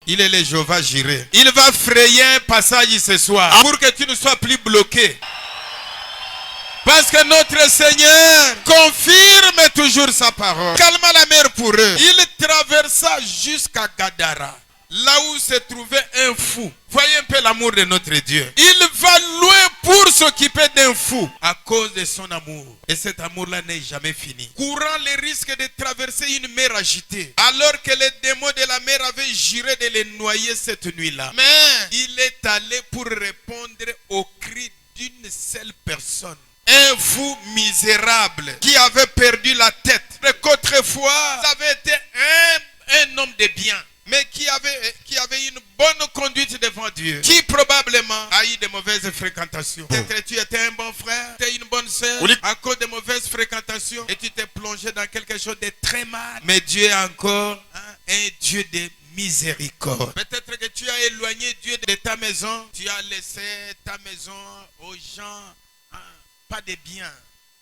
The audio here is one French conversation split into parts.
Il est le Jéhovah Jireh. Il va frayer un passage ce soir pour que tu ne sois plus bloqué. Parce que notre Seigneur confirme toujours sa parole. Calma la mer pour eux. Il traversa jusqu'à Gadara, là où se trouvait un fou. Voyez un peu l'amour de notre Dieu. Il va loin pour s'occuper d'un fou à cause de son amour. Et cet amour-là n'est jamais fini. Courant les risques de traverser une mer agitée, alors que les démons de la mer avaient juré de les noyer cette nuit-là. Mais il est allé pour répondre aux cris d'une seule personne. Un fou misérable qui avait perdu la tête. Mais qu'autrefois, ça avait été un homme de bien, mais qui avait une bonne conduite devant Dieu, qui probablement a eu de mauvaises fréquentations. Peut-être tu étais un bon frère, tu es une bonne sœur, à cause de mauvaises fréquentations, et tu t'es plongé dans quelque chose de très mal. Mais Dieu est encore un Dieu de miséricorde. Peut-être que tu as éloigné Dieu de ta maison, tu as laissé ta maison aux gens pas de bien.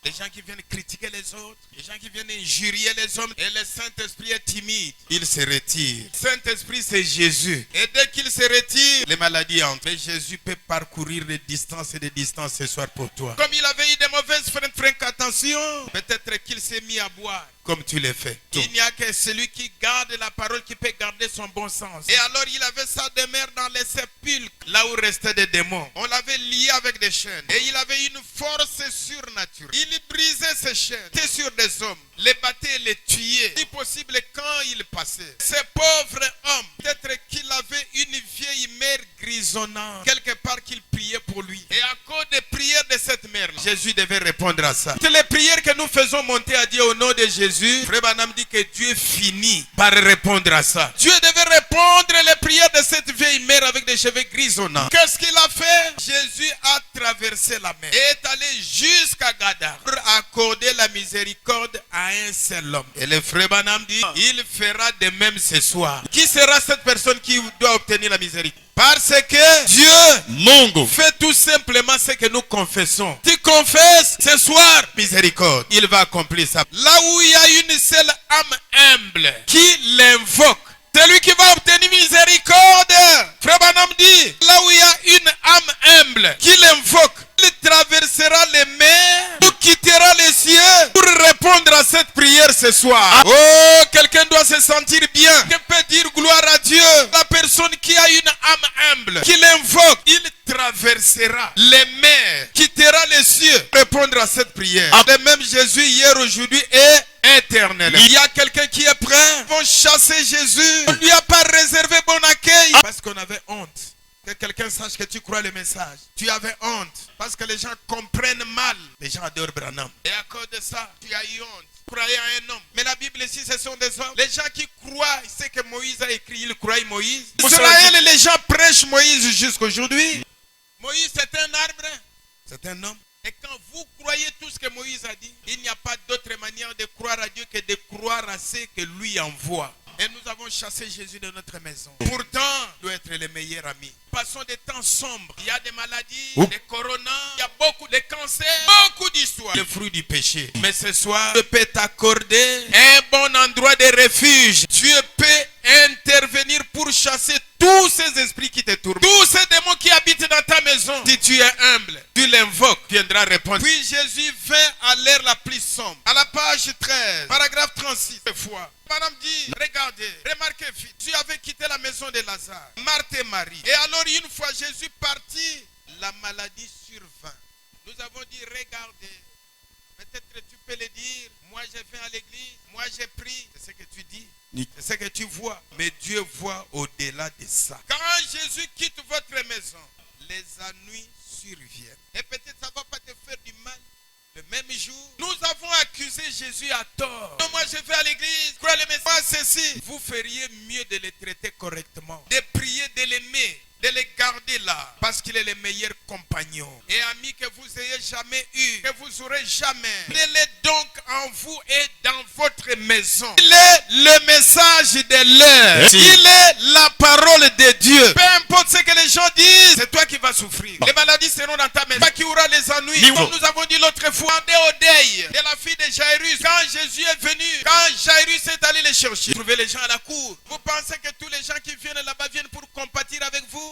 Les gens qui viennent critiquer les autres, les gens qui viennent injurier les hommes. Et le Saint-Esprit est timide. Il se retire. Saint-Esprit, c'est Jésus. Et dès qu'il se retire, les maladies entrent. Mais Jésus peut parcourir des distances et des distances ce soir pour toi. Comme il avait eu de mauvaises fréquentations, peut-être qu'il s'est mis à boire. Comme tu l'as fait. Il n'y a que celui qui garde la parole qui peut garder son bon sens. Et alors il avait sa demeure dans les sépulcres, là où restaient des démons. On l'avait lié avec des chaînes. Et il avait une force surnaturelle. Il brisait ces chaînes. Il était sur des hommes. Les battait et les tuait. Si possible quand il passait. Ce pauvre homme, peut-être qu'il avait une vieille mère grisonnante. Quelque part qu'il priait pour lui. Et à cause des prières de cette mère, Jésus devait répondre à ça. C'est les prières que nous faisons monter à Dieu au nom de Jésus. Frère Branham dit que Dieu finit par répondre à ça. Dieu devait répondre les prières de cette vieille mère avec des cheveux grisonnants. Qu'est-ce qu'il a fait? Jésus a traversé la mer et est allé jusqu'à Gadara pour accorder la miséricorde à un seul homme. Et le frère Branham dit, il fera de même ce soir. Qui sera cette personne qui doit obtenir la miséricorde? Parce que Dieu fait tout simplement ce que nous confessons. Tu confesses ce soir, miséricorde. Il va accomplir ça. Là où il y a une seule âme humble qui l'invoque, c'est lui qui va obtenir miséricorde. Frère Branham dit, là où il y a une âme humble qui l'invoque, il traversera les mers, ou quittera les cieux pour répondre à cette prière ce soir. Oh, quelqu'un doit se sentir bien. Quelqu'un peut dire gloire à Dieu. La personne qui a une âme humble, qui l'invoque, il traversera les mers, quittera les cieux pour répondre à cette prière. De même Jésus hier, aujourd'hui et éternel. Il y a quelqu'un qui est prêt. Ils vont chasser Jésus. On ne lui a pas réservé bon accueil parce qu'on avait honte. Que quelqu'un sache que tu crois le message. Tu avais honte. Parce que les gens comprennent mal. Les gens adorent Branham. Et à cause de ça, tu as eu honte. Tu croyais à un homme. Mais la Bible ici, ce sont des hommes. Les gens qui croient, c'est que Moïse a écrit, ils croient Moïse. Israël, les gens prêchent Moïse jusqu'aujourd'hui. Moïse, c'est un arbre. C'est un homme. Et quand vous croyez tout ce que Moïse a dit, il n'y a pas d'autre manière de croire à Dieu que de croire à ce que lui envoie. Et nous avons chassé Jésus de notre maison. Pourtant, il doit être le meilleur ami. Passons des temps sombres. Il y a des maladies, des coronas, il y a beaucoup de cancers, beaucoup d'histoires. Le fruit du péché. Mais ce soir, Dieu peut t'accorder un bon endroit de refuge. Dieu peut intervenir pour chasser tous ces esprits qui te tournent. Tous ces démons qui habitent dans ta maison. Si tu es humble, tu l'invoques, tu viendras répondre. Puis Jésus vint à l'heure la plus sombre. À la page 13, paragraphe 36. Fois. Madame dit, regardez, remarquez, tu avais quitté la maison de Lazare, Marthe et Marie. Et alors une fois Jésus parti, la maladie survint. Nous avons dit, regardez, peut-être tu peux le dire, moi j'ai fait à l'église, moi j'ai pris, c'est ce que tu dis, c'est ce que tu vois. Mais Dieu voit au-delà de ça. Quand Jésus quitte votre maison, les ennuis surviennent. Et peut-être ça ne va pas te faire du mal. Le même jour, nous avons accusé Jésus à tort. Non, moi je vais à l'église, crois le message, ceci. Vous feriez mieux de les traiter correctement, de prier, de l'aimer, de les garder là, parce qu'il est le meilleur compagnon et ami que vous ayez jamais eu, que vous aurez jamais. Il est donc en vous et dans votre maison. Il est le message de l'heure. Il est la parole de Dieu. Peu importe ce que les gens disent, c'est toi qui vas souffrir. Les maladies seront dans ta maison. Toi qui auras les ennuis. Comme nous avons dit dit l'autre fois, au deuil de la fille de Jairus. Quand Jésus est venu, quand Jairus est allé les chercher, trouver les gens à la cour. Vous pensez que tous les gens qui viennent là-bas viennent